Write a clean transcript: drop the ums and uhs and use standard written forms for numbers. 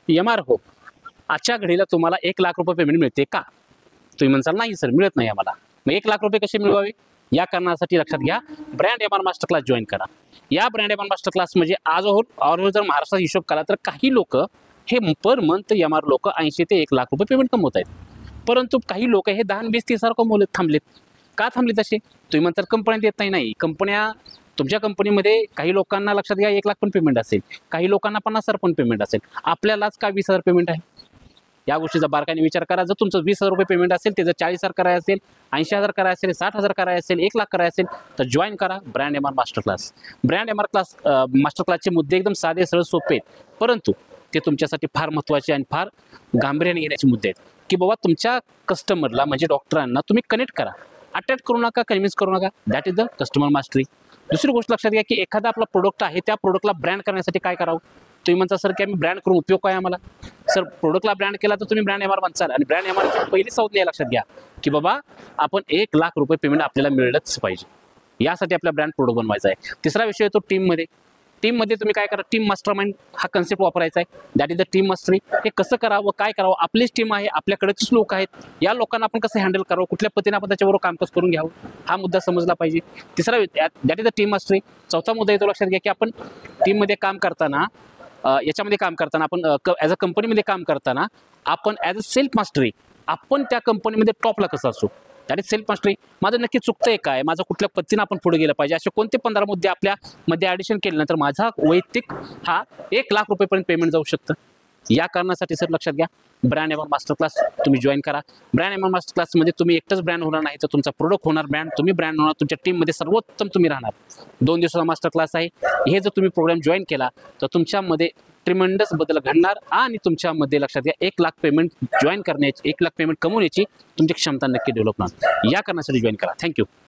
MR हो, आजच्या घडीला तुम्हाला 1,00,000 रुपये पेमेंट मिळते का? तुम्ही म्हणसाल नाही सर मिळत नाही आम्हाला. मग 1,00,000 रुपये कसे मिळवावे? या कारणासाठी लक्षात घ्या, brand MR master class join करा. या ब्रँड MR मास्टर क्लास म्हणजे ऑल जर महाराष्ट्रात हिशोब केला तर काही लोक हे पर मंथ MR लोक 80 ते 1,00,000 रुपये पेमेंट कमवत आहेत. परंतु काही लोक हे 10, 20, 30 कमवलेत थांबलेत. का थांबलेत असे? तुम्ही म्हणतात कंपन्या देत नाही. कंपन्या तुमच्या कंपनीमध्ये काही लोकांना लक्षात घ्या 1,00,000 पण पेमेंट असेल, काही लोकांना 50,000 पण पेमेंट असेल. आपल्यालाच का 20,000 पेमेंट आहे? या गोष्टीचा बारकाईने विचार करा. जर तुमचं 20,000 रुपये पेमेंट असेल, ते जर 40,000 करायचं असेल, 80,000 करायचं असेल, 60,000 करायचं असेल, 1,00,000 करायचं असेल, तर जॉईन करा brand MR master class. Brand MR class master क्लासचे मुद्दे एकदम साधे सरळ सोपे आहेत, परंतु ते तुमच्यासाठी फार महत्त्वाचे आणि फार गांभीर्याने घेण्याचे मुद्दे आहेत. की बाबा तुमच्या कस्टमरला म्हणजे डॉक्टरांना तुम्ही कनेक्ट करा, अट्रॅक्ट करू नका, कन्व्हिन्स करू नका. That is the customer mastery. दुसरी गोष्ट लक्षात घ्या की एखादा आपला प्रोडक्ट आहे, त्या प्रोडक्टला ब्रँड करण्यासाठी काय करावं? तुम्ही म्हणता सर की आम्ही ब्रँड करून उपयोग काय आम्हाला? सर प्रोडक्टला ब्रँड केला तर तुम्ही ब्रँड MR बनचाल आणि ब्रँड MRची पहिली संज्ञा लक्षात घ्या की बाबा आपण 1,00,000 रुपये पेमेंट आपल्याला मिळलंच पाहिजे. यासाठी आपला ब्रँड प्रोडक्ट बनवायचा आहे. तिसरा विषय येतो टीममध्ये. टीममध्ये तुम्ही काय करा, टीम मास्टर माइंड हा कन्सेप्ट वापरायचा आहे. That is the team mastery. हे कसं करावं, काय करावं? आपलीच टीम आहे, आपल्याकडेच लोक आहेत, या लोकांना आपण कसं हँडल करावं, कुठल्या पद्धतीने आपण त्याच्याबरोबर कामकाज करून घ्यावं, हा मुद्दा समजला पाहिजे. तिसरा that is the team mastery. चौथा मुद्दा येतो लक्षात घ्या की आपण टीममध्ये काम करताना याच्यामध्ये काम करताना आपण ॲज अ कंपनीमध्ये काम करताना आपण ॲज अ सेल्फ मास्टरी आपण त्या कंपनीमध्ये टॉपला कसं असू, दॅट इज सेल्फ मास्टरी. माझं नक्की चुकतंय काय, माझं कुठल्या पद्धतीनं आपण पुढे गेलं पाहिजे, असे कोणते 15 मुद्दे आपल्यामध्ये ॲडिशन केल्यानंतर माझा वैयक्तिक हा 1,00,000 रुपयेपर्यंत पेमेंट जाऊ शकतं. या कारणासाठी सर लक्षात घ्या, ब्रँड MR मास्टर क्लास तुम्ही जॉईन करा. ब्रँड MR मास्टर क्लासमध्ये तुम्ही एकटंच ब्रँड होणार नाही, तर तुमचा प्रोडक्ट होणार ब्रँड, तुम्ही ब्रँड होणार, तुमच्या टीममध्ये सर्वोत्तम तुम्ही राहणार. 2 दिवसाचा मास्टर क्लास आहे. हे जर तुम्ही प्रोग्राम जॉईन केला तर तुमच्यामध्ये ट्रिमेंडस बदल घडणार आणि तुमच्यामध्ये लक्षात घ्या 1,00,000 पेमेंट जॉईन करण्याची, 1,00,000 पेमेंट कमवण्याची तुमची क्षमता नक्की डेव्हलप होणार. या कारणासाठी जॉईन करा. थँक्यू.